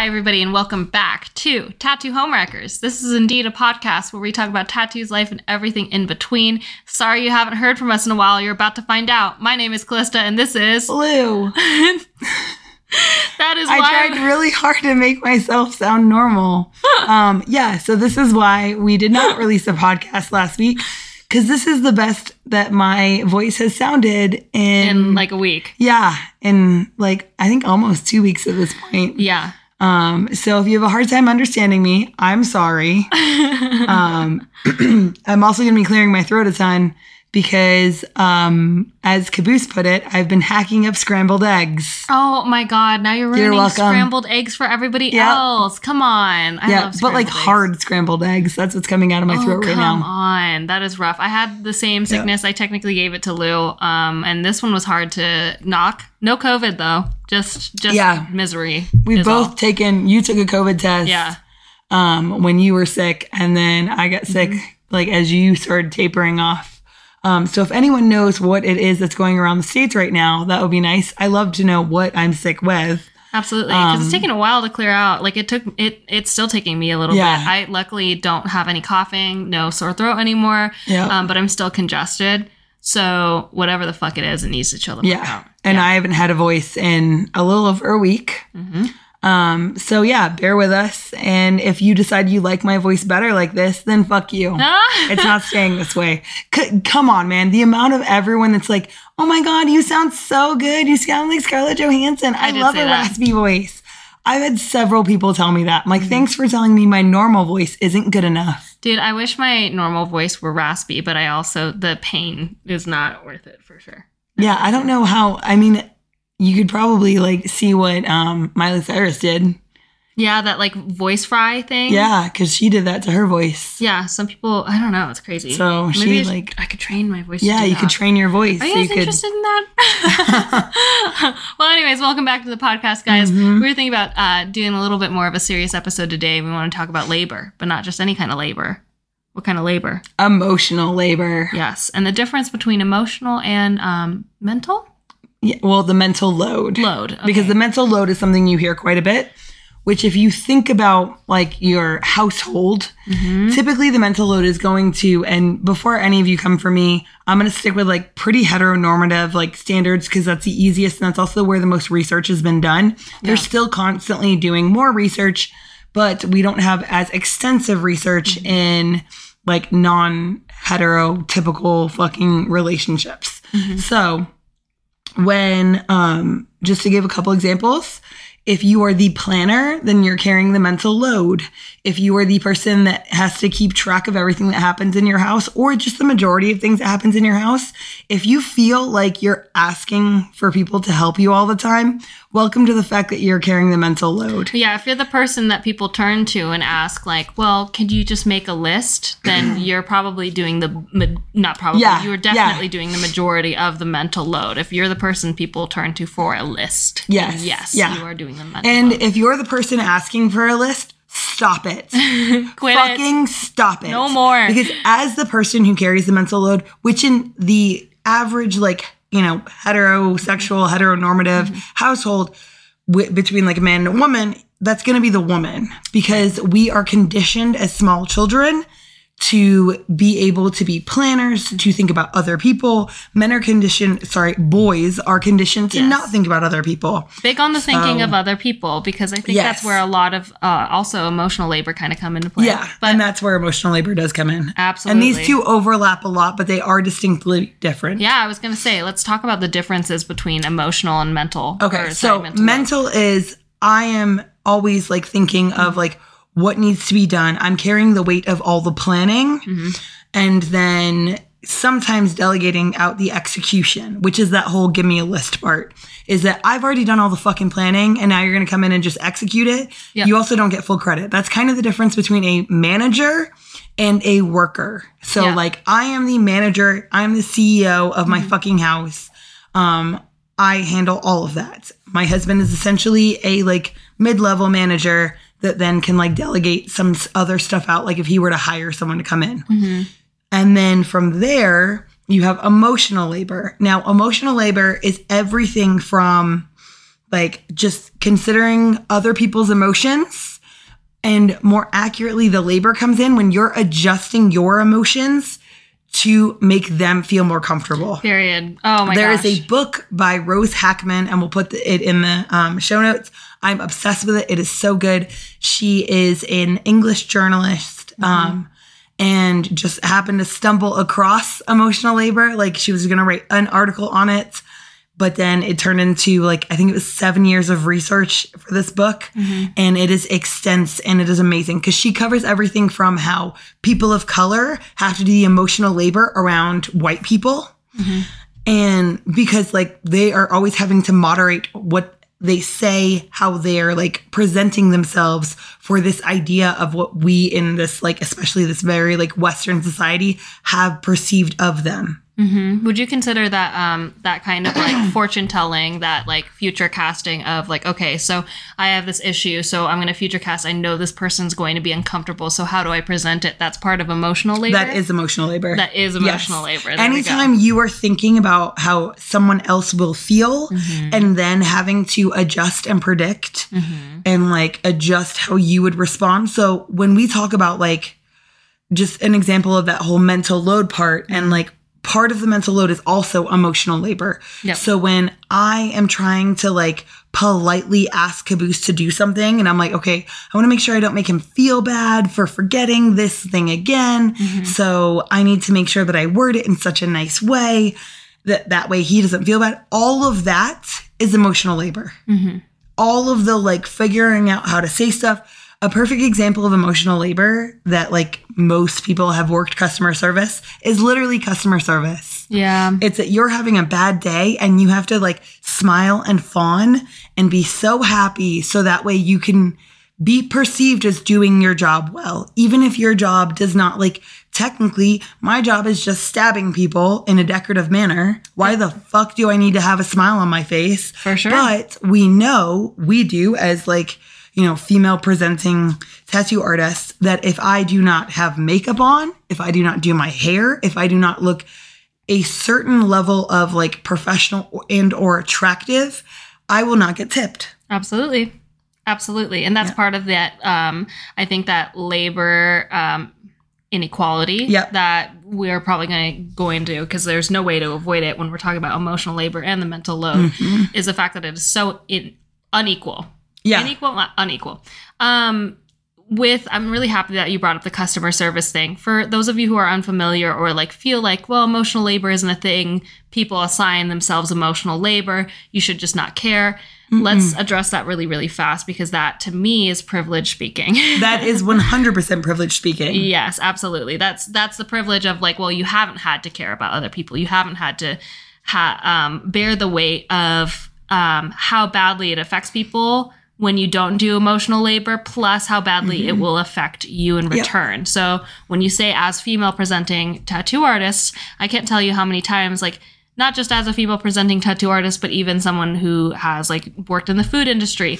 Hi, everybody, and welcome back to Tattoo Homewreckers. This is indeed a podcast where we talk about tattoos, life, and everything in between. Sorry you haven't heard from us in a while. You're about to find out. My name is Callista, and this is Lou. That is why I tried really hard to make myself sound normal. So this is why we did not release a podcast last week, because this is the best that my voice has sounded in like a week. Yeah, in like I think almost 2 weeks at this point. Yeah. So if you have a hard time understanding me, I'm sorry. I'm also going to be clearing my throat a ton because, as Caboose put it, I've been hacking up scrambled eggs. Oh my God. Now you're ruining scrambled eggs for everybody else. Come on. I love but like eggs. hard scrambled eggs. That's what's coming out of my throat right now. Come on. That is rough. I had the same sickness. I technically gave it to Lou. And this one was hard to knock. No COVID though. Just misery. We've both taken, you took a COVID test. Yeah. When you were sick, and then I got sick like as you started tapering off. So if anyone knows what it is that's going around the States right now, that would be nice. I love to know what I'm sick with. Absolutely. Because it's taken a while to clear out. Like it's still taking me a little bit. I luckily don't have any coughing, no sore throat anymore. Yeah. But I'm still congested. So whatever the fuck it is, it needs to chill the fuck out. And I haven't had a voice in a little over a week. So bear with us. And if you decide you like my voice better like this, then fuck you. It's not staying this way. Come on, man. The amount of everyone that's like, oh my God, you sound so good. You sound like Scarlett Johansson. I love a raspy voice. I've had several people tell me that. I'm like, thanks for telling me my normal voice isn't good enough. Dude, I wish my normal voice were raspy, but the pain is not worth it for sure. Yeah, I don't know how, you could probably like see what Miley Cyrus did. Yeah, that like voice fry thing. Yeah, because she did that to her voice. Yeah, some people, I don't know, it's crazy. So maybe I could train my voice. Yeah, you could train your voice. Are you guys interested in that? Well, anyways, welcome back to the podcast, guys. We were thinking about doing a little bit more of a serious episode today. We want to talk about labor, but not just any kind of labor. What kind of labor? Emotional labor. Yes, and the difference between emotional and mental? Yeah, well, the mental load. Okay. Because the mental load is something you hear quite a bit, which if you think about like your household, typically the mental load is going to, and before any of you come for me, I'm going to stick with like pretty heteronormative like standards because that's the easiest and that's also where the most research has been done. Yeah. They're still constantly doing more research, but we don't have as extensive research in like non-heterotypical fucking relationships. So when, just to give a couple examples, if you are the planner, then you're carrying the mental load. If you are the person that has to keep track of everything that happens in your house, or just the majority of things that happens in your house, if you feel like you're asking for people to help you all the time, welcome to the fact that you're carrying the mental load. Yeah, if you're the person that people turn to and ask like, well, could you just make a list? Then you're probably doing you're definitely doing the majority of the mental load. If you're the person people turn to for a list, yes, you are doing the mental load. If you're the person asking for a list, stop it. Stop it. No more. Because as the person who carries the mental load, which in the average, like, heterosexual, heteronormative household between like a man and a woman, that's going to be the woman because we are conditioned as small children to be able to be planners, to think about other people. Boys are conditioned to not think about other people. Big on the thinking of other people because I think that's where a lot of also emotional labor kind of come into play. Yeah, and that's where emotional labor does come in. Absolutely. And these two overlap a lot, but they are distinctly different. Yeah, I was going to say, let's talk about the differences between emotional and mental. Okay, so mental is, I am always like thinking of like, what needs to be done. I'm carrying the weight of all the planning and then sometimes delegating out the execution, which is that whole give me a list part, is that I've already done all the fucking planning and now you're going to come in and just execute it. Yep. You also don't get full credit. That's kind of the difference between a manager and a worker. So like I am the manager. I'm the CEO of my fucking house. I handle all of that. My husband is essentially a like mid-level manager that then can like delegate some other stuff out, like if he were to hire someone to come in. And then from there, you have emotional labor. Now, emotional labor is everything from like just considering other people's emotions, and more accurately, the labor comes in when you're adjusting your emotions to make them feel more comfortable. Period. Oh my gosh. There is a book by Rose Hackman, and we'll put it in the show notes. I'm obsessed with it. It is so good. She is an English journalist and just happened to stumble across emotional labor. Like she was going to write an article on it, but then it turned into like, I think it was 7 years of research for this book. And it is extensive and it is amazing because she covers everything from how people of color have to do the emotional labor around white people. And because like they are always having to moderate what they say, how they're like presenting themselves for this idea of what we in this, like, especially this very like Western society have perceived of them. Would you consider that that kind of like fortune telling, that like future casting of like, okay, so I have this issue, so I'm going to future cast. I know this person's going to be uncomfortable, so how do I present it? That's part of emotional labor. That is emotional labor. That is emotional labor. There Anytime you are thinking about how someone else will feel and then having to adjust and predict and like adjust how you would respond. So when we talk about like just an example of that whole mental load part, and like part of the mental load is also emotional labor. So when I am trying to like politely ask Caboose to do something and I'm like, okay, I want to make sure I don't make him feel bad for forgetting this thing again. So I need to make sure that I word it in such a nice way that way he doesn't feel bad. All of that is emotional labor. All of the like figuring out how to say stuff. A perfect example of emotional labor that like most people have worked customer service is literally customer service. It's that you're having a bad day and you have to like smile and fawn and be so happy so that way you can be perceived as doing your job well. Even if your job does not, like, technically my job is just stabbing people in a decorative manner. Why the fuck do I need to have a smile on my face? For sure. But we know, we do as like, you know, female presenting tattoo artists, that if I do not have makeup on, if I do not do my hair, if I do not look a certain level of like professional and or attractive, I will not get tipped. Absolutely. And that's part of that. I think that labor inequality that we're probably going to go into, because there's no way to avoid it when we're talking about emotional labor and the mental load, is the fact that it is so unequal. Unequal. I'm really happy that you brought up the customer service thing. For those of you who are unfamiliar or like feel like, well, emotional labor isn't a thing, people assign themselves emotional labor, you should just not care. Let's address that really, really fast, because that to me is privilege speaking. That is 100% privilege speaking. Yes, absolutely. That's the privilege of like, well, you haven't had to care about other people. You haven't had to bear the weight of how badly it affects people when you don't do emotional labor, plus how badly it will affect you in return. So when you say as female presenting tattoo artists, I can't tell you how many times, like, not just as a female presenting tattoo artist, but even someone who has like worked in the food industry,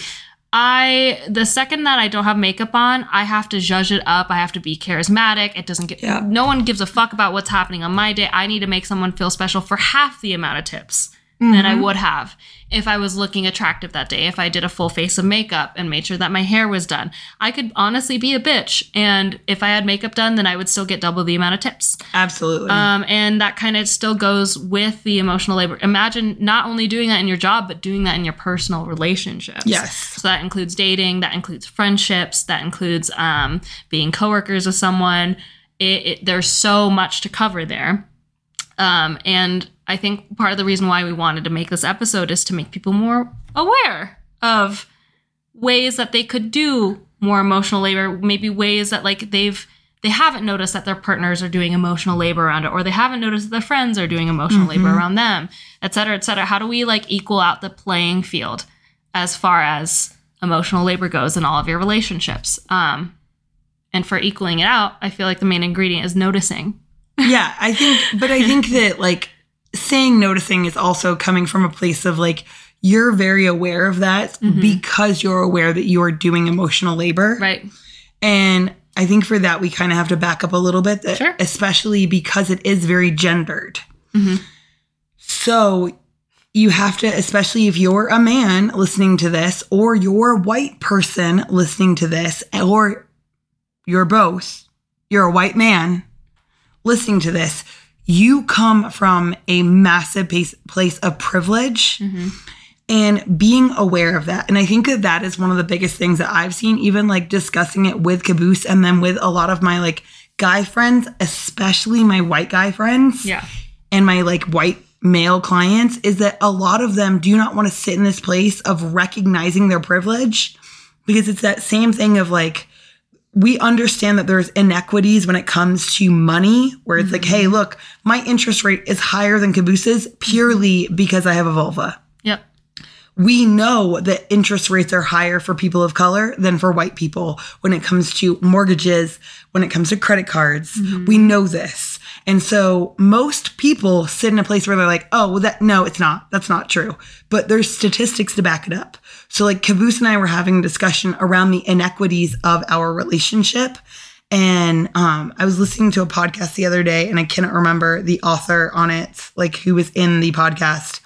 the second that I don't have makeup on, I have to zhuzh it up. I have to be charismatic. It doesn't get, no one gives a fuck about what's happening on my day. I need to make someone feel special for half the amount of tips than I would have if I was looking attractive that day, if I did a full face of makeup and made sure that my hair was done. I could honestly be a bitch, and if I had makeup done, then I would still get double the amount of tips. Absolutely. And that kind of still goes with the emotional labor. Imagine not only doing that in your job, but doing that in your personal relationships. Yes. So that includes dating, that includes friendships, that includes being coworkers with someone. There's so much to cover there. And I think part of the reason why we wanted to make this episode is to make people more aware of ways that they could do more emotional labor, maybe ways that like they haven't noticed that their partners are doing emotional labor around it, or they haven't noticed that their friends are doing emotional labor around them, et cetera, et cetera. How do we like equal out the playing field as far as emotional labor goes in all of your relationships? And for equaling it out, I feel like the main ingredient is noticing. Yeah, I think that like saying noticing is also coming from a place of like, you're very aware of that because you're aware that you are doing emotional labor. Right. And I think for that, we kind of have to back up a little bit, especially because it is very gendered. So you have to, especially if you're a man listening to this, or you're a white person listening to this, or you're both, you're a white man listening to this, you come from a massive place of privilege. And being aware of that. And I think that that is one of the biggest things that I've seen, even like discussing it with Caboose and then with a lot of my like guy friends, especially my white guy friends and my like white male clients, is that a lot of them do not want to sit in this place of recognizing their privilege, because it's that same thing of like, we understand that there's inequities when it comes to money, where it's like, hey, look, my interest rate is higher than Caboose's purely because I have a vulva. We know that interest rates are higher for people of color than for white people when it comes to mortgages, when it comes to credit cards. We know this. And so most people sit in a place where they're like, oh, well, no, it's not. That's not true. But there's statistics to back it up. So like Caboose and I were having a discussion around the inequities of our relationship. And I was listening to a podcast the other day, and I cannot remember the author on it, like who was in the podcast.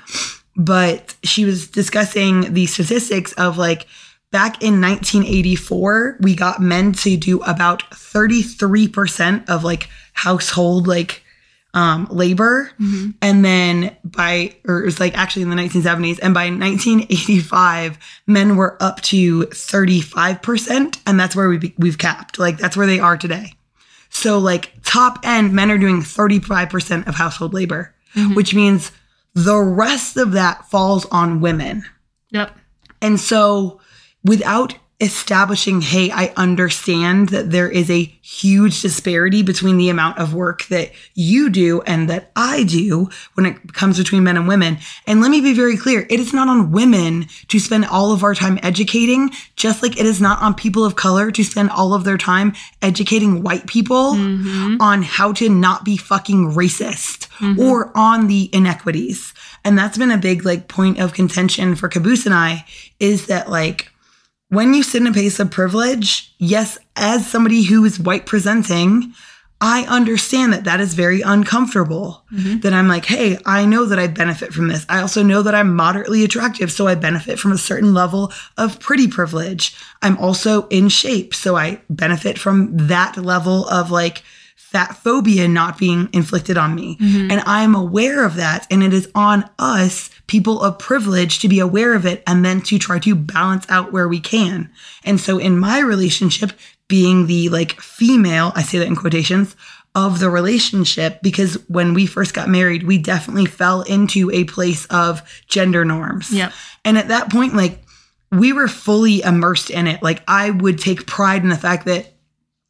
But she was discussing the statistics of like back in 1984, we got men to do about 33% of like household like labor. And then it was like actually in the 1970s. And by 1985, men were up to 35%. And that's where we've capped. Like that's where they are today. So like top end, men are doing 35% of household labor, which means the rest of that falls on women. And so without establishing, hey, I understand that there is a huge disparity between the amount of work that you do and that I do when it comes between men and women. And let me be very clear. It is not on women to spend all of our time educating, just like it is not on people of color to spend all of their time educating white people on how to not be fucking racist or on the inequities. And that's been a big like point of contention for Caboose and I, is that like, when you sit in a place of privilege, yes, as somebody who is white presenting, I understand that that is very uncomfortable. That I'm like, hey, I know that I benefit from this. I also know that I'm moderately attractive, so I benefit from a certain level of pretty privilege. I'm also in shape, so I benefit from that level of like fat phobia not being inflicted on me. And I'm aware of that. And it is on us, people of privilege, to be aware of it and then to try to balance out where we can. And so in my relationship, being the like female, I say that in quotations, of the relationship, because when we first got married, we definitely fell into a place of gender norms. And at that point, like we were fully immersed in it. Like I would take pride in the fact that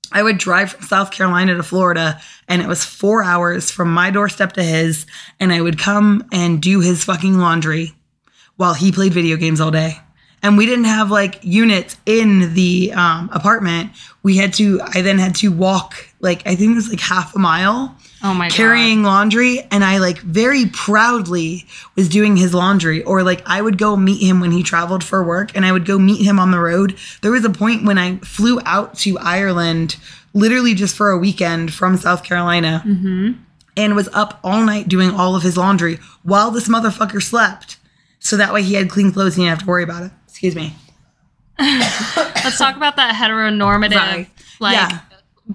I would drive from South Carolina to Florida, and it was 4 hours from my doorstep to his, and I would come and do his fucking laundry while he played video games all day. And we didn't have like units in the apartment. I then had to walk like, I think it was like half a mile. Oh my God. Carrying laundry. And I like very proudly was doing his laundry. Or like I would go meet him when he traveled for work, and I would go meet him on the road. There was a point when I flew out to Ireland literally just for a weekend from South Carolina and was up all night doing all of his laundry while this motherfucker slept. So that way he had clean clothes and he didn't have to worry about it. Excuse me. Let's talk about that heteronormative,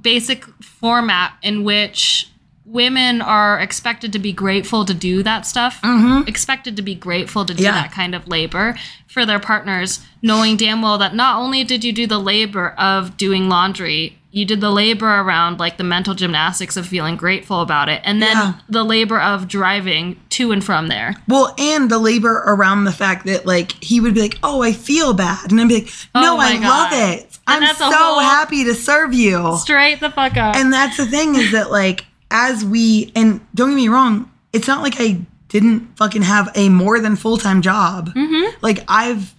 basic format in which women are expected to be grateful to do that stuff, expected to be grateful to do that kind of labor for their partners, knowing damn well that not only did you do the labor of doing laundry, you did the labor around like the mental gymnastics of feeling grateful about it. And then the labor of driving to and from there. Well, and the labor around the fact that like, he would be like, oh, I feel bad. And I'd be like, no, I love it. I'm so happy to serve you. Straight the fuck up. And that's the thing, is that like, and don't get me wrong, it's not like I didn't fucking have a more than full-time job. Like I've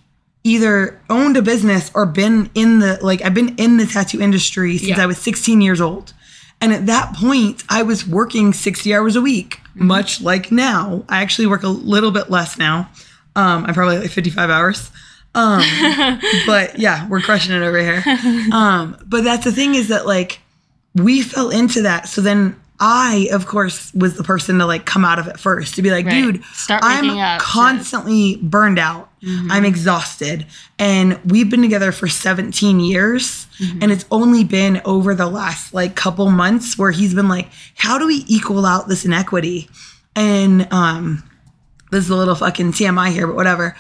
either owned a business or been in I've been in the tattoo industry since I was 16 years old. And at that point, I was working 60 hours a week, much like now. I actually work a little bit less now. I'm probably like 55 hours. But yeah, we're crushing it over here. But that's the thing, is that like, we fell into that. So then I, of course, was the person to like come out of it first, to be like, dude, I'm constantly burned out. I'm exhausted. And we've been together for 17 years. And it's only been over the last like couple months where he's been like, how do we equal out this inequity? And this is a little fucking TMI here, but whatever.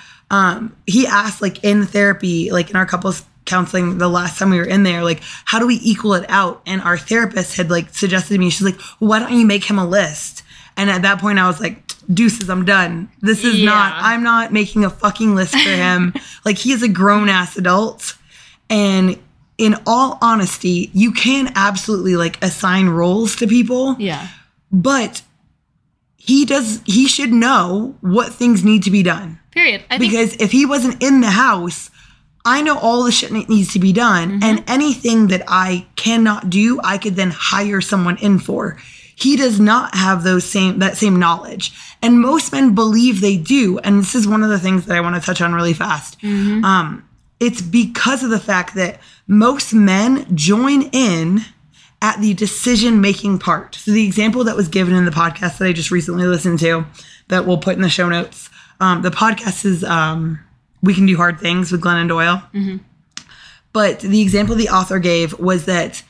He asked like in therapy, like in our couples counseling the last time we were in there, like, how do we equal it out? And our therapist had like suggested to me, she's like, well, why don't you make him a list? And at that point I was like, deuces, I'm done. This is I'm not making a fucking list for him. Like, he is a grown ass adult. And in all honesty, you can absolutely like assign roles to people. Yeah. But he should know what things need to be done. Period. Because if he wasn't in the house, I know all the shit that needs to be done, and anything that I cannot do, I could then hire someone in for. He does not have that same knowledge. And most men believe they do. And this is one of the things that I want to touch on really fast. It's because of the fact that most men join in at the decision-making part. So the example that was given in the podcast that I just recently listened to, that we'll put in the show notes, the podcast is We Can Do Hard Things with Glennon Doyle. But the example the author gave was that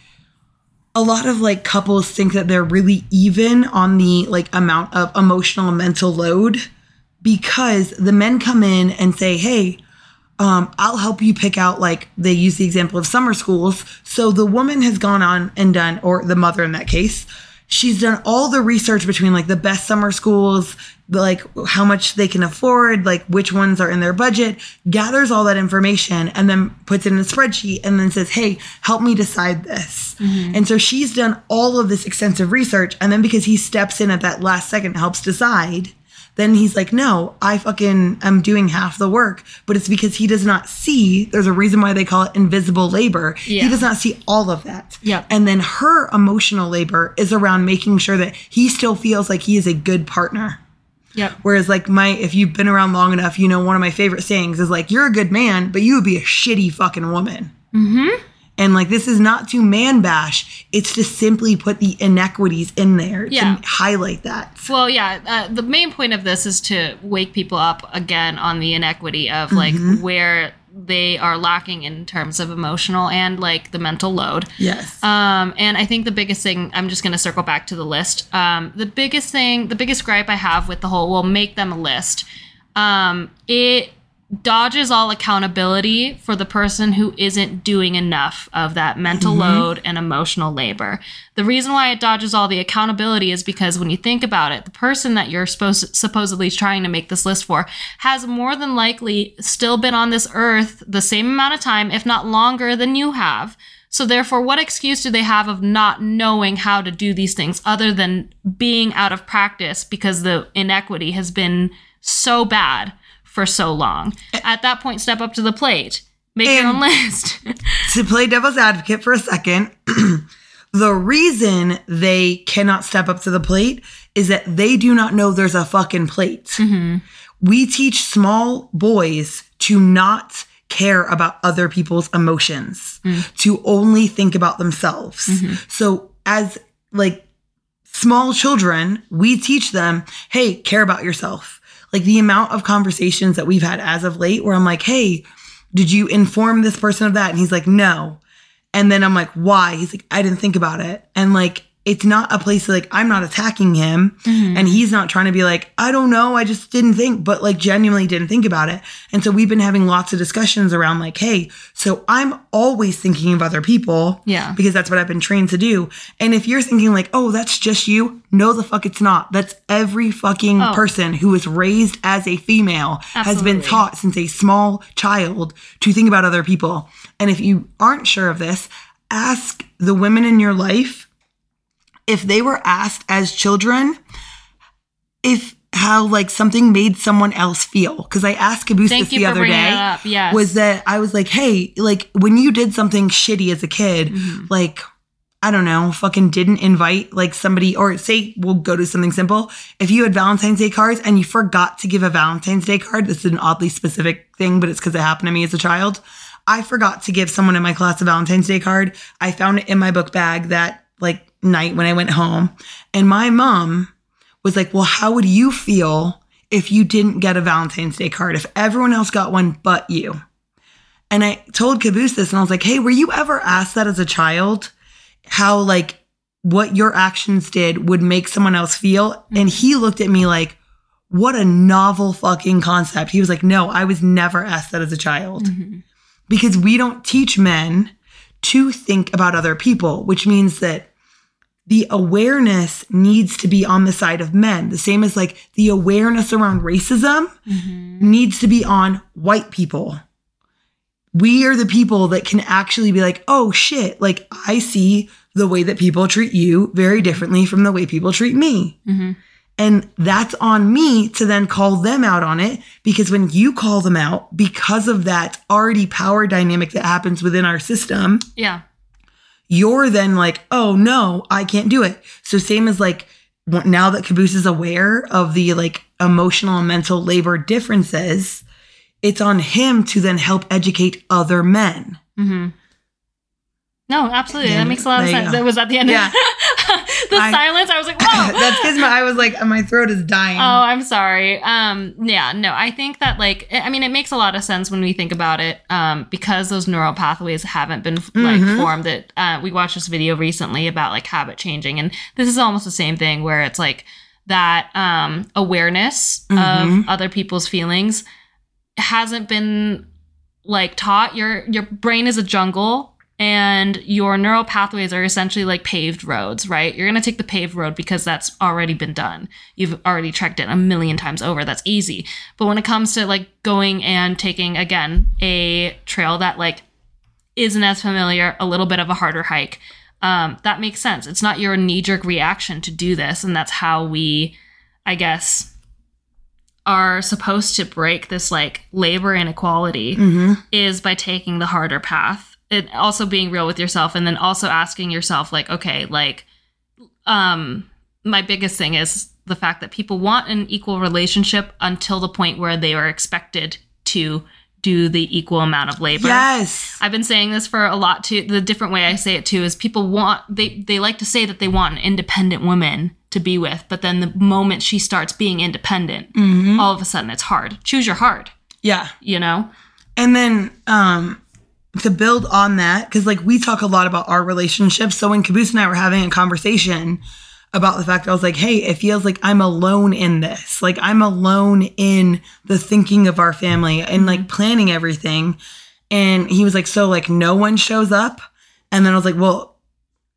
a lot of like couples think that they're really even on the like amount of emotional and mental load, because the men come in and say, hey, I'll help you pick out, like, they use the example of summer schools. So the woman has gone on and done, or the mother in that case, she's done all the research between like the best summer schools, like how much they can afford, like which ones are in their budget, gathers all that information and then puts it in a spreadsheet and then says, hey, help me decide this. And so she's done all of this extensive research. And then because he steps in at that last second, helps decide, then he's like, no, I'm doing half the work. But it's because he does not see, there's a reason why they call it invisible labor. He does not see all of that. And then her emotional labor is around making sure that he still feels like he is a good partner. Whereas like if you've been around long enough, you know, one of my favorite sayings is like, you're a good man, but you would be a shitty fucking woman. And like, this is not to man bash. It's to simply put the inequities in there to highlight that. Well, the main point of this is to wake people up again on the inequity of like where they are lacking in terms of emotional and like the mental load. Yes. And I think the biggest thing, I'm just going to circle back to the list. The biggest gripe I have with the whole, well, make them a list. It dodges all accountability for the person who isn't doing enough of that mental load and emotional labor. The reason why it dodges all the accountability is because when you think about it, the person that you're supposedly trying to make this list for has more than likely still been on this earth the same amount of time, if not longer than you have. So therefore, what excuse do they have of not knowing how to do these things other than being out of practice because the inequity has been so bad for so long? At that point, step up to the plate. Make your own list. To play devil's advocate for a second, the reason they cannot step up to the plate is that they do not know there's a fucking plate. We teach small boys to not care about other people's emotions, to only think about themselves. So as like small children, we teach them, hey, care about yourself. Like the amount of conversations that we've had as of late where I'm like, hey, did you inform this person of that? And he's like, no. And then I'm like, why? He's like, I didn't think about it. And like, it's not a place like I'm not attacking him and he's not trying to be like, I don't know, I just didn't think, but like genuinely didn't think about it. And so we've been having lots of discussions around like, hey, so I'm always thinking of other people because that's what I've been trained to do. And if you're thinking like, oh, that's just you, no, the fuck it's not. That's every fucking person who was raised as a female has been taught since a small child to think about other people. And if you aren't sure of this, ask the women in your life, if they were asked as children, how like something made someone else feel. Because I asked Caboose this the other day, was that I was like, hey, like when you did something shitty as a kid, like, I don't know, fucking didn't invite like somebody, or say we'll go to something simple. If you had Valentine's Day cards and you forgot to give a Valentine's Day card, this is an oddly specific thing, but it's because it happened to me as a child. I forgot to give someone in my class a Valentine's Day card. I found it in my book bag that like night when I went home, and my mom was like, well, how would you feel if you didn't get a Valentine's Day card, if everyone else got one but you? And I told Caboose this, and I was like, hey, were you ever asked that as a child? How, like, what your actions did would make someone else feel? And he looked at me like, what a novel fucking concept. He was like, no, I was never asked that as a child. Because we don't teach men to think about other people, which means that the awareness needs to be on the side of men. The same as like the awareness around racism needs to be on white people. We are the people that can actually be like, oh shit, like I see the way that people treat you very differently from the way people treat me. And that's on me to then call them out on it, because when you call them out, because of that already power dynamic that happens within our system, you're then like, oh no, I can't do it. So same as like, now that Caboose is aware of the like emotional and mental labor differences, it's on him to then help educate other men. No, absolutely. That makes a lot of sense. That was at the end of the silence. I was like, whoa. That's because I was like, my throat is dying. Oh, I'm sorry. Yeah, no, I think that like, I mean, it makes a lot of sense when we think about it, because those neural pathways haven't been like formed. That we watched this video recently about like habit changing. And this is almost the same thing where it's like that awareness of other people's feelings hasn't been like taught. Your brain is a jungle. And your neural pathways are essentially like paved roads, right? You're going to take the paved road because that's already been done. You've already trekked it a million times over. That's easy. But when it comes to like going and taking, again, a trail that like isn't as familiar, a little bit of a harder hike, that makes sense. It's not your knee-jerk reaction to do this. And that's how we, I guess, are supposed to break this like labor inequality is by taking the harder path. It also being real with yourself, and then also asking yourself like, okay, like, my biggest thing is the fact that people want an equal relationship until the point where they are expected to do the equal amount of labor. Yes. I've been saying this for a lot too. The different way I say it too is people want, they like to say that they want an independent woman to be with, but then the moment she starts being independent, all of a sudden it's hard. Choose your hard. Yeah. You know? And then, to build on that, because like we talk a lot about our relationships. So when Caboose and I were having a conversation about the fact that I was like, hey, it feels like I'm alone in this. Like I'm alone in the thinking of our family and like planning everything. And he was like, so like no one shows up? And then I was like, well,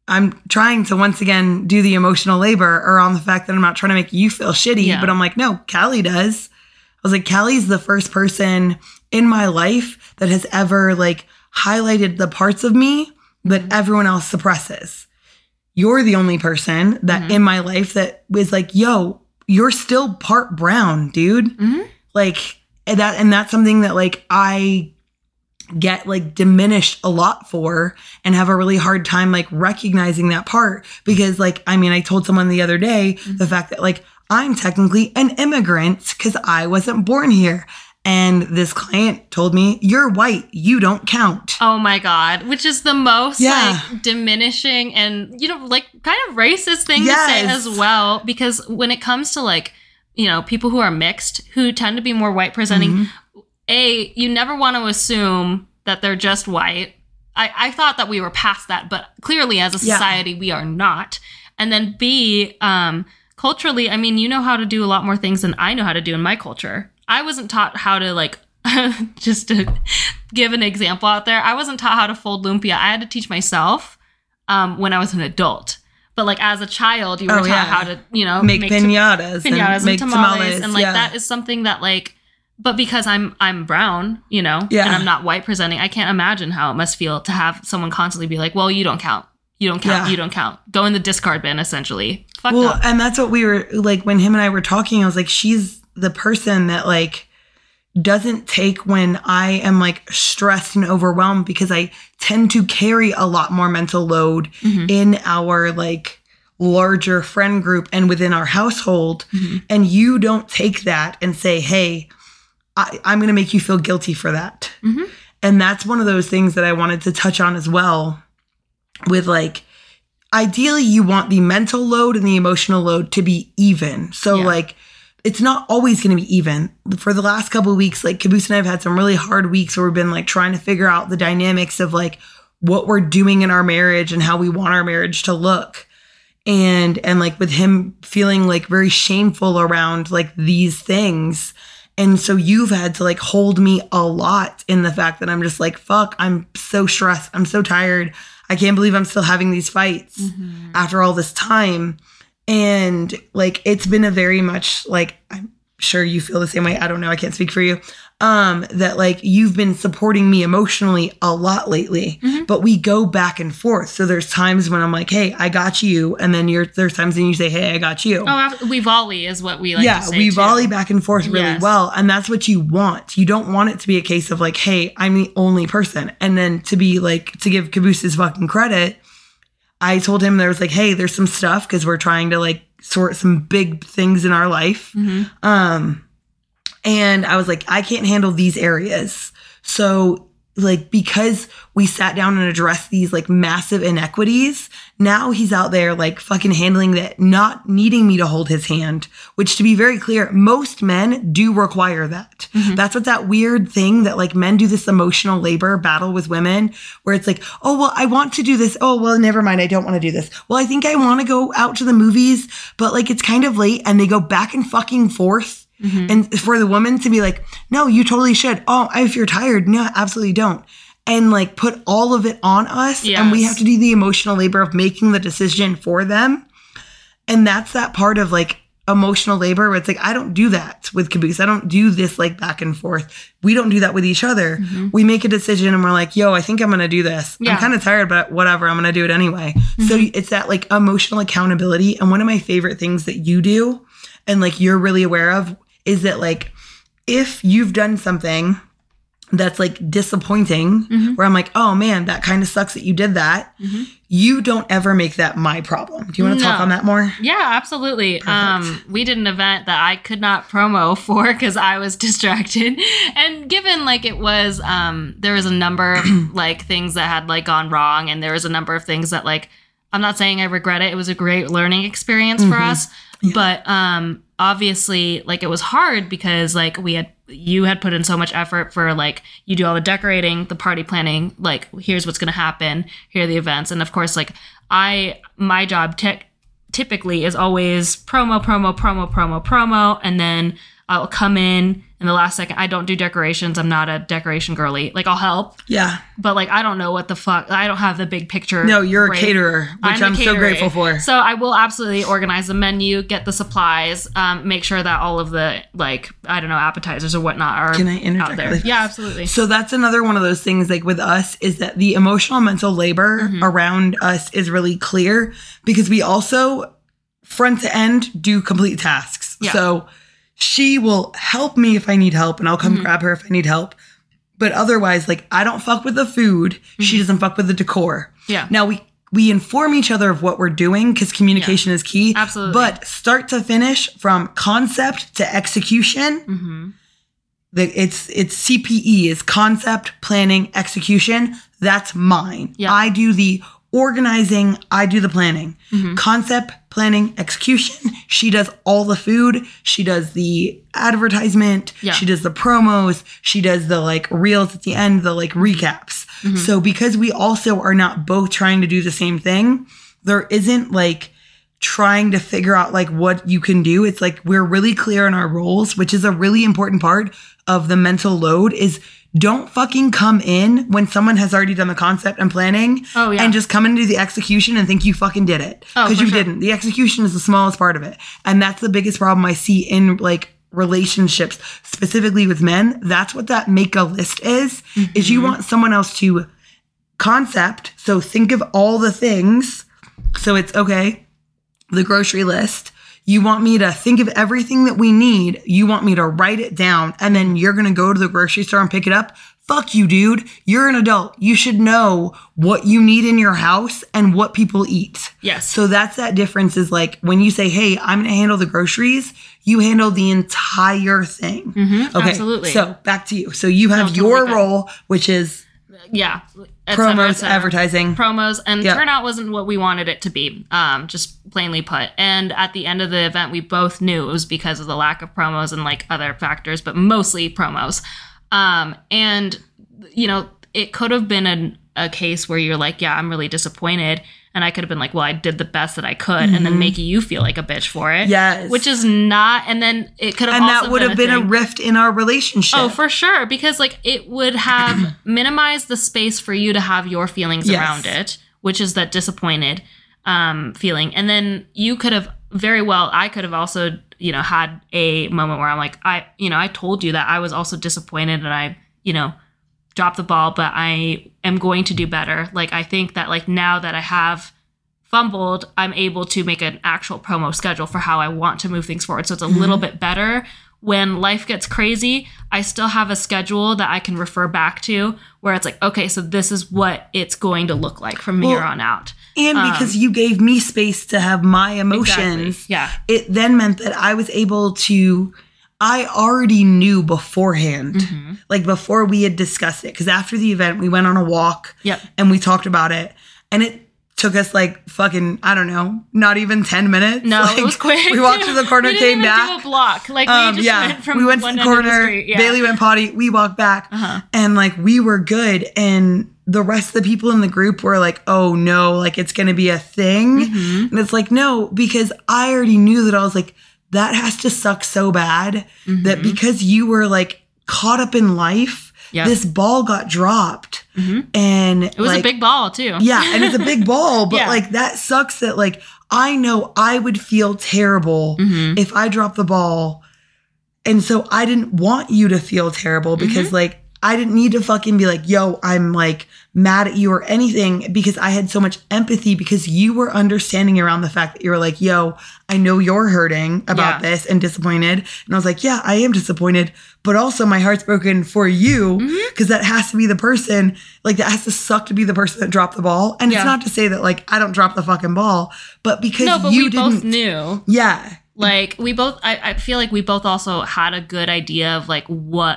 I'm trying to once again do the emotional labor around the fact that I'm not trying to make you feel shitty. But I'm like, no, Callie does. I was like, Callie's the first person in my life that has ever like highlighted the parts of me that everyone else suppresses. You're the only person that in my life that was like, yo, you're still part brown, dude. Like that. And that's something that like I get like diminished a lot for and have a really hard time like recognizing that part, because like, I mean, I told someone the other day the fact that like I'm technically an immigrant because I wasn't born here. And this client told me, you're white, you don't count. Oh my God. Which is the most like diminishing and, you know, like kind of racist thing to say as well. Because when it comes to like, you know, people who are mixed, who tend to be more white presenting, you never want to assume that they're just white. I thought that we were past that, but clearly as a society, we are not. And then B, culturally, I mean, you know how to do a lot more things than I know how to do in my culture. I wasn't taught how to like, just to give an example out there, I wasn't taught how to fold lumpia. I had to teach myself when I was an adult. But like as a child, you were taught how to, you know, make pinatas and make tamales. And like that is something that like, but because I'm brown, you know, and I'm not white presenting, I can't imagine how it must feel to have someone constantly be like, well, you don't count. You don't count. You don't count. Go in the discard bin, essentially. Fucked up. And that's what we were like when him and I were talking. I was like, she's the person that like doesn't take when I am like stressed and overwhelmed, because I tend to carry a lot more mental load in our like larger friend group and within our household. And you don't take that and say, hey, I'm going to make you feel guilty for that. And that's one of those things that I wanted to touch on as well with like, ideally you want the mental load and the emotional load to be even. So like, it's not always going to be even. For the last couple of weeks, like Caboose and I have had some really hard weeks where we've been like trying to figure out the dynamics of like what we're doing in our marriage and how we want our marriage to look. And like with him feeling like very shameful around like these things. And so you've had to like hold me a lot in the fact that I'm just like, fuck, I'm so stressed. I'm so tired. I can't believe I'm still having these fights after all this time. And like, it's been a very much like, I'm sure you feel the same way. I don't know. I can't speak for you. That like you've been supporting me emotionally a lot lately, but we go back and forth. So there's times when I'm like, hey, I got you. And then there's times when you say, hey, I got you. Oh, we volley is what we like to say. We volley back and forth really well. And that's what you want. You don't want it to be a case of like, hey, I'm the only person. And then to be like, to give Caboose his fucking credit, I told him there was like, hey, there's some stuff because we're trying to like sort some big things in our life. And I was like, I can't handle these areas. So like, because we sat down and addressed these like massive inequities, now he's out there like fucking handling that, not needing me to hold his hand, which to be very clear, most men do require that. That's what that weird thing that like men do this emotional labor battle with women where it's like, oh, well, I want to do this. Oh, well, never mind. I don't want to do this. Well, I think I want to go out to the movies, but like, it's kind of late and they go back and fucking forth. And for the woman to be like, no, you totally should. Oh, if you're tired, no, absolutely don't. And like put all of it on us. And we have to do the emotional labor of making the decision for them. And that's that part of like emotional labor where it's like, I don't do that with Caboose. I don't do this like back and forth. We don't do that with each other. We make a decision and we're like, yo, I think I'm going to do this. I'm kind of tired, but whatever, I'm going to do it anyway. So it's that like emotional accountability. And one of my favorite things that you do and like you're really aware of is that like, if you've done something that's like disappointing, where I'm like, oh man, that kind of sucks that you did that. You don't ever make that my problem. Do you want to talk on that more? Yeah, absolutely. We did an event that I could not promo for because I was distracted. And given like it was, there was a number of like things that had like gone wrong. And there was a number of things that like, I'm not saying I regret it. It was a great learning experience for us. But obviously, like it was hard because like you had put in so much effort for like you do all the decorating, the party planning, like here's what's going to happen, here are the events. And of course, like my job typically is always promo. And then I'll come in the last second. I don't do decorations. I'm not a decoration girly. Like I'll help. Yeah. But like, I don't know what the fuck. I don't have the big picture. No, you're a caterer, which I'm so grateful for. So I will absolutely organize the menu, get the supplies, make sure that all of the like, I don't know, appetizers or whatnot are Can I interject out there. really fast? Yeah, absolutely. So that's another one of those things like with us is that the emotional mental labor around us is really clear because we also front to end do complete tasks. Yeah. So she will help me if I need help and I'll come grab her if I need help. But otherwise, like I don't fuck with the food. She doesn't fuck with the decor. Yeah. Now we inform each other of what we're doing because communication is key. Absolutely. But start to finish from concept to execution. It's CPE is concept, planning, execution. That's mine. Yeah. I do the organizing, I do the planning. Concept, planning, execution. She does all the food. She does the advertisement. Yeah. She does the promos. She does the like reels at the end, the like recaps. So because we also are not both trying to do the same thing, there isn't like trying to figure out like what you can do. It's like we're really clear on our roles, which is a really important part of the mental load is don't fucking come in when someone has already done the concept and planning and just come into the execution and think you fucking did it. Because you didn't. The execution is the smallest part of it. And that's the biggest problem I see in like relationships, specifically with men. That's what that make a list is you want someone else to concept. So think of all the things. So it's okay, the grocery list. You want me to think of everything that we need. You want me to write it down. And then you're going to go to the grocery store and pick it up. Fuck you, dude. You're an adult. You should know what you need in your house and what people eat. Yes. So that's that difference is like when you say, hey, I'm going to handle the groceries, you handle the entire thing. Okay. Absolutely. So back to you. So you have your role, which is. Yeah. promos, advertising. Promos, and turnout wasn't what we wanted it to be, just plainly put. And at the end of the event, we both knew it was because of the lack of promos and like other factors, but mostly promos. And, you know, it could have been a case where you're like, yeah, I'm really disappointed. And I could have been like, well, I did the best that I could, and then making you feel like a bitch for it. Yes. Which is not, and then it could have also that would have been a rift in our relationship. Oh, for sure. Because like it would have minimized the space for you to have your feelings around it, which is that disappointed feeling. And then you could have I could have also, you know, had a moment where I'm like, I told you that I was also disappointed and I, you know, dropped the ball, but I am going to do better. Like, I think that like now that I have fumbled, I'm able to make an actual promo schedule for how I want to move things forward. So it's a little bit better. When life gets crazy, I still have a schedule that I can refer back to where it's like, okay, so this is what it's going to look like from here on out. And because you gave me space to have my emotions, it then meant that I was able to, I already knew beforehand, like before we had discussed it. Because after the event, we went on a walk and we talked about it. And it took us like fucking, I don't know, not even 10 minutes. No, like, it was quick. We walked to the corner, we came didn't back. even do a block. Like we just we went to the corner. Bailey went potty. We walked back, and like we were good. And the rest of the people in the group were like, "Oh no, like it's gonna be a thing." And it's like, no, because I already knew that I was like, that has to suck so bad that because you were like caught up in life, this ball got dropped. And it was like, a big ball too. Yeah, and it's a big ball, but like that sucks that like I know I would feel terrible if I dropped the ball. And so I didn't want you to feel terrible because like I didn't need to fucking be like, yo, I'm like mad at you or anything, because I had so much empathy because you were understanding around the fact that you were like, yo, I know you're hurting about this and disappointed. And I was like, yeah, I am disappointed, but also my heart's broken for you because that has to be the person, like that has to suck to be the person that dropped the ball. And it's not to say that like I don't drop the fucking ball, but because you didn't. Both knew. Yeah. Like we both, I feel like we both also had a good idea of like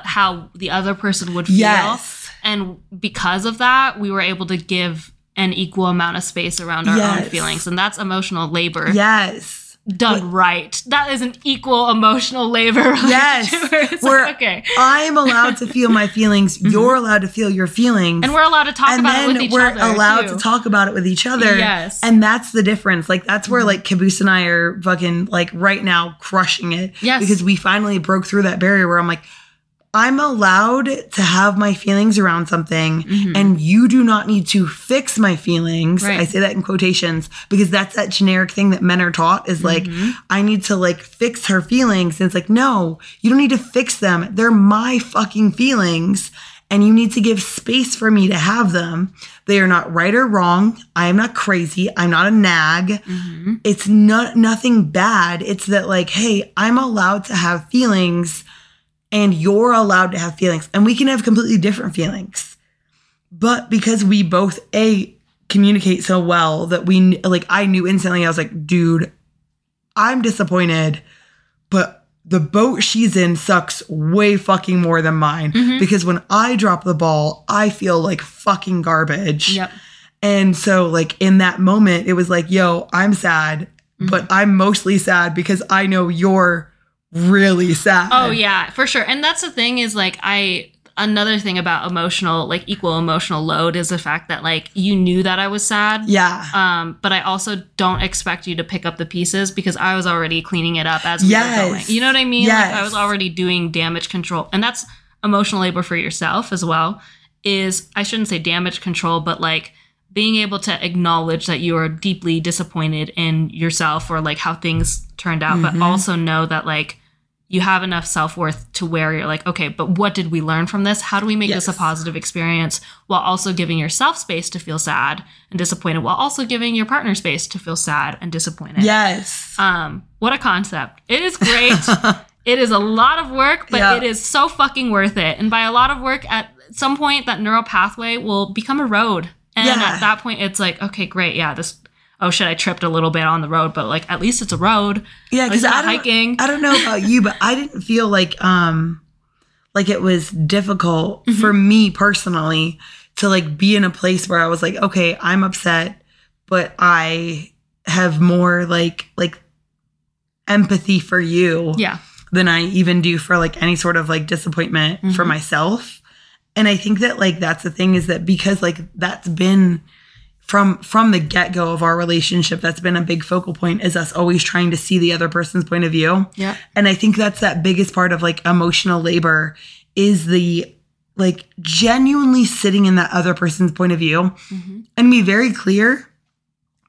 how the other person would feel. Yes. And because of that, we were able to give an equal amount of space around our own feelings. And that's emotional labor. Yes. Done right. That is an equal emotional labor. Yes. Where like, okay, I'm allowed to feel my feelings. You're allowed to feel your feelings. And we're allowed to talk about it with each other. And then we're allowed to talk about it with each other. Yes. And that's the difference. Like, that's where, like, Caboose and I are fucking, like, right now crushing it. Yes. Because we finally broke through that barrier where I'm like, I'm allowed to have my feelings around something and you do not need to fix my feelings. Right. I say that in quotations because that's that generic thing that men are taught is like, I need to like fix her feelings. And it's like, no, you don't need to fix them. They're my fucking feelings and you need to give space for me to have them. They are not right or wrong. I am not crazy. I'm not a nag. It's nothing bad. It's that like, hey, I'm allowed to have feelings and you're allowed to have feelings. And we can have completely different feelings. But because we both, communicate so well that we, like, I knew instantly, I was like, dude, I'm disappointed, but the boat she's in sucks way fucking more than mine. Because when I drop the ball, I feel like fucking garbage. Yep. And so, like, in that moment, it was like, yo, I'm sad, but I'm mostly sad because I know you're really sad. Oh yeah, for sure. And that's the thing is like another thing about emotional, like equal emotional load is the fact that like you knew that I was sad. Yeah. But I also don't expect you to pick up the pieces because I was already cleaning it up as we were going. You know what I mean? Yes. Like I was already doing damage control. And that's emotional labor for yourself as well. Is I shouldn't say damage control, but like being able to acknowledge that you are deeply disappointed in yourself or like how things turned out, but also know that like you have enough self-worth to where you're like, okay, but what did we learn from this? How do we make this a positive experience while also giving yourself space to feel sad and disappointed while also giving your partner space to feel sad and disappointed? Yes. What a concept. It is great. It is a lot of work, but it is so fucking worth it. And by a lot of work, at some point, that neural pathway will become a road. And at that point, it's like, okay, great. Yeah, oh shit, I tripped a little bit on the road, but like at least it's a road. Yeah, because hiking. I don't know about you, but I didn't feel like it was difficult for me personally to like be in a place where I was like, okay, I'm upset, but I have more like empathy for you than I even do for like any sort of like disappointment for myself. And I think that like that's the thing, is that because like that's been from the get-go of our relationship, that's been a big focal point, is us always trying to see the other person's point of view. Yeah. And I think that's that biggest part of like emotional labor, is the like genuinely sitting in that other person's point of view and be very clear.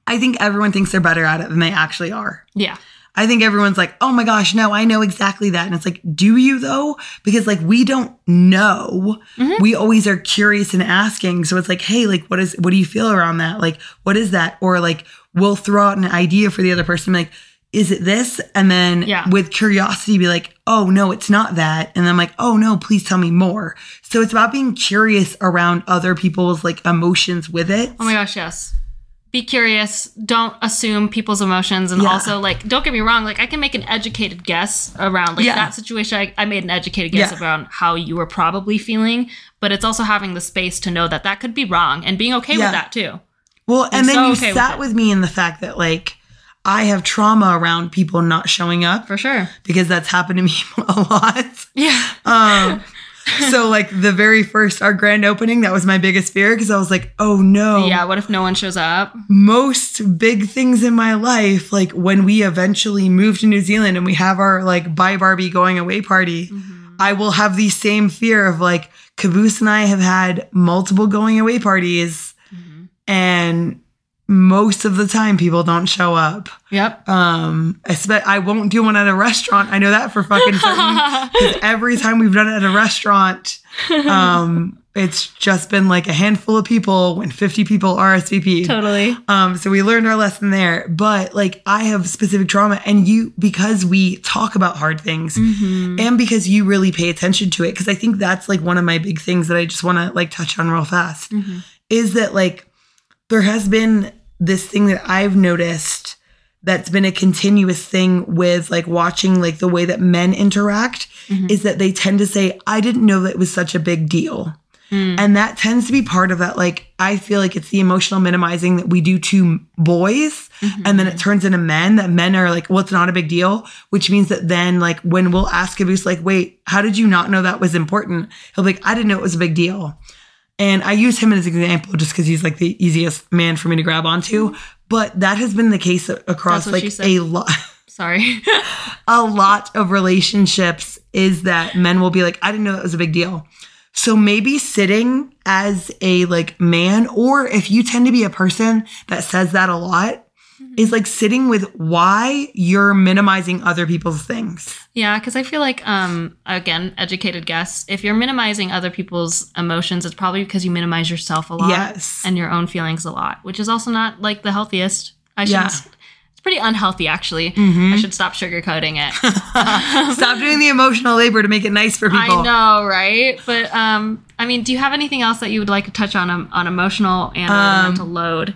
I think everyone thinks they're better at it than they actually are. Yeah. I think everyone's like, oh my gosh, no, I know exactly that. And it's like, do you though? Because like, we don't know. We always are curious and asking. So it's like, hey, like, what do you feel around that? Like, what is that? Or like, we'll throw out an idea for the other person. Like, is it this? And then with curiosity, be like, oh no, it's not that. And I'm like, oh no, please tell me more. So it's about being curious around other people's like emotions with it. Oh my gosh, yes. Be curious. Don't assume people's emotions. And also, like, don't get me wrong. Like, I can make an educated guess around, like, that situation. I made an educated guess around how you were probably feeling. But it's also having the space to know that that could be wrong and being okay with that, too. Well, and then you sat with me in the fact that, like, I have trauma around people not showing up. For sure. Because that's happened to me a lot. Yeah. So like the very first, our grand opening, that was my biggest fear, because I was like, oh no. Yeah, what if no one shows up? Most big things in my life, like when we eventually move to New Zealand and we have our like Bye Barbie going away party, I will have the same fear of like, Caboose and I have had multiple going away parties and most of the time people don't show up. Yep. I won't do one at a restaurant. I know that for fucking certain. Because every time we've done it at a restaurant, it's just been like a handful of people when 50 people RSVP'd. Totally. So we learned our lesson there. But like, I have specific trauma, and because we talk about hard things and because you really pay attention to it, because I think that's like one of my big things that I just want to like touch on real fast, is that like there has been this thing that I've noticed that's been a continuous thing with like watching like the way that men interact, is that they tend to say, I didn't know that it was such a big deal. And that tends to be part of that. Like, I feel like it's the emotional minimizing that we do to boys. And then it turns into men, that men are like, well, it's not a big deal, which means that then like when we'll ask Caboose, like, wait, how did you not know that was important? He'll be like, I didn't know it was a big deal. And I use him as an example just because he's like the easiest man for me to grab onto. But that has been the case across like a lot. Sorry. A lot of relationships, is that men will be like, I didn't know that was a big deal. So maybe sitting as a like man, or if you tend to be a person that says that a lot, is like sitting with why you're minimizing other people's things. Yeah, because I feel like, again, educated guess, if you're minimizing other people's emotions, it's probably because you minimize yourself a lot. Yes. And your own feelings a lot, which is also not like the healthiest. It's pretty unhealthy, actually. I should stop sugarcoating it. Stop doing the emotional labor to make it nice for people. I know, right? But, I mean, do you have anything else that you would like to touch on emotional and mental load?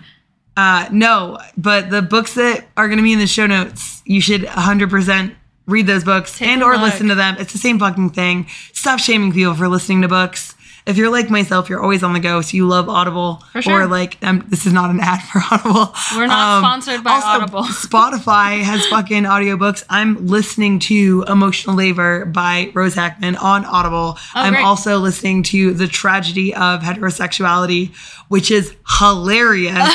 No, but the books that are going to be in the show notes, you should 100% read those books or listen to them. It's the same fucking thing. Stop shaming people for listening to books. If you're like myself, you're always on the go, so you love Audible. For sure. Or like, this is not an ad for Audible. We're not sponsored by also, Audible. Spotify has fucking audiobooks. I'm listening to Emotional Labor by Rose Hackman on Audible. I'm also listening to The Tragedy of Heterosexuality, which is hilarious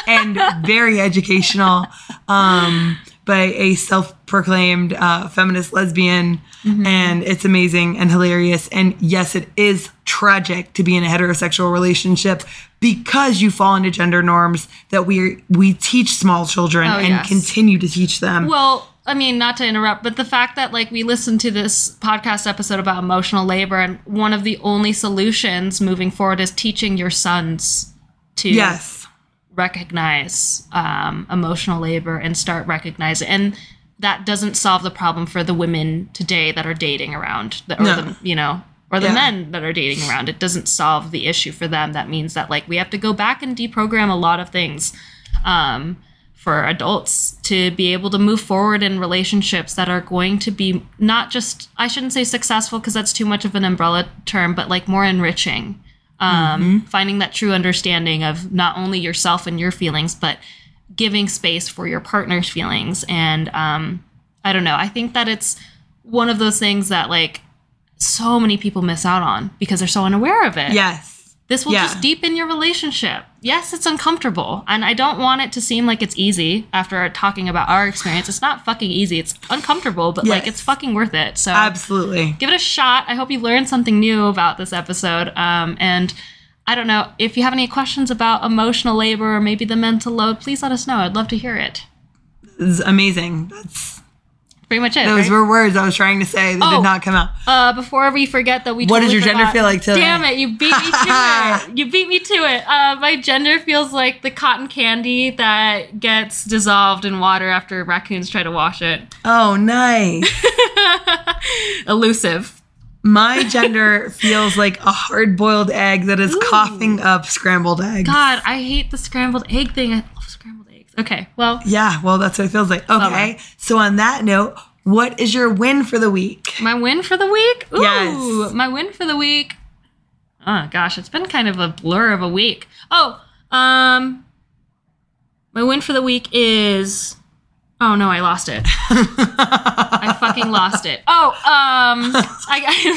and very educational, by a self-proclaimed feminist lesbian. And it's amazing and hilarious. And yes, it is tragic to be in a heterosexual relationship, because you fall into gender norms that we teach small children continue to teach them. Well, I mean, not to interrupt, but the fact that like we listened to this podcast episode about emotional labor, and one of the only solutions moving forward is teaching your sons to recognize emotional labor and start recognizing. And that doesn't solve the problem for the women today that are dating around, the men that are dating around. It doesn't solve the issue for them. That means that like we have to go back and deprogram a lot of things for adults to be able to move forward in relationships that are going to be not just, I shouldn't say successful because that's too much of an umbrella term, but like more enriching. finding that true understanding of not only yourself and your feelings, but giving space for your partner's feelings. And I don't know. I think that it's one of those things that like so many people miss out on because they're so unaware of it. Yes. This will just deepen your relationship. Yes, it's uncomfortable. And I don't want it to seem like it's easy after talking about our experience. It's not fucking easy. It's uncomfortable, but like it's fucking worth it. So absolutely. Give it a shot. I hope you learned something new about this episode. And I don't know, if you have any questions about emotional labor or maybe the mental load, please let us know. I'd love to hear it. This is amazing. That's pretty much it. Those were words I was trying to say that did not come out. Before we forget that we What totally does your gender feel like today? Damn it, you beat me to it. You beat me to it. My gender feels like the cotton candy that gets dissolved in water after raccoons try to wash it. Oh, nice. Elusive. My gender feels like a hard-boiled egg that is coughing up scrambled eggs. God, I hate the scrambled egg thing. I love scrambled eggs. Okay, well. Yeah, well, that's what it feels like. Okay, so on that note, what is your win for the week? My win for the week? Ooh, yes. My win for the week. Oh, gosh, it's been kind of a blur of a week. My win for the week is... Oh, no, I lost it. I fucking lost it. I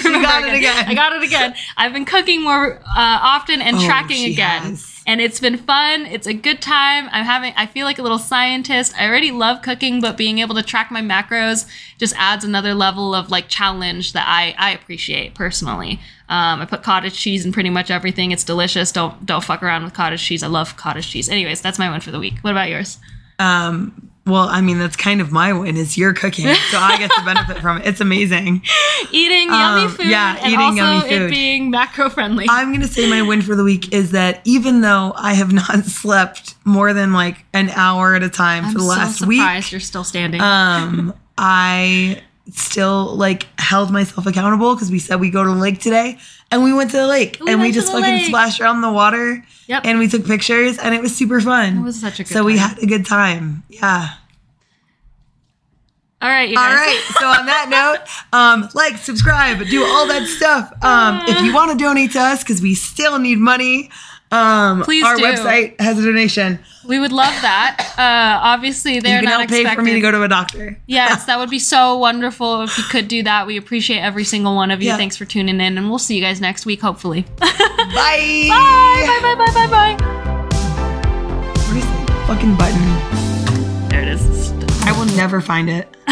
remember I got it again. I've been cooking more often and tracking again. Has. And it's been fun. It's a good time. I feel like a little scientist. I already love cooking, but being able to track my macros just adds another level of like challenge that I appreciate personally. I put cottage cheese in pretty much everything. It's delicious. Don't fuck around with cottage cheese. I love cottage cheese. Anyways, that's my win for the week. What about yours? Well, I mean, that's kind of my win is you're cooking, so I get to benefit from it. It's amazing. Eating yummy food and also it being macro-friendly. I'm going to say my win for the week is that even though I have not slept more than like an hour at a time for the last week. I'm so surprised you're still standing. I still like held myself accountable because we said we go to the lake today. And we went to the lake and we just fucking splashed around in the water. Yep. And we took pictures and it was super fun. It was such a good time. So we had a good time. Yeah. All right, you guys. All right. So on that note, like, subscribe, do all that stuff. If you want to donate to us, because we still need money, please our do. website has a donation. We would love that. Obviously, they're not expected. You can help pay for me to go to a doctor. Yes, that would be so wonderful if you could do that. We appreciate every single one of you. Yeah. Thanks for tuning in, and we'll see you guys next week, hopefully. Bye. Bye. Bye. Bye. Bye. Bye. Bye. Where's the fucking button? There it is. I will never find it.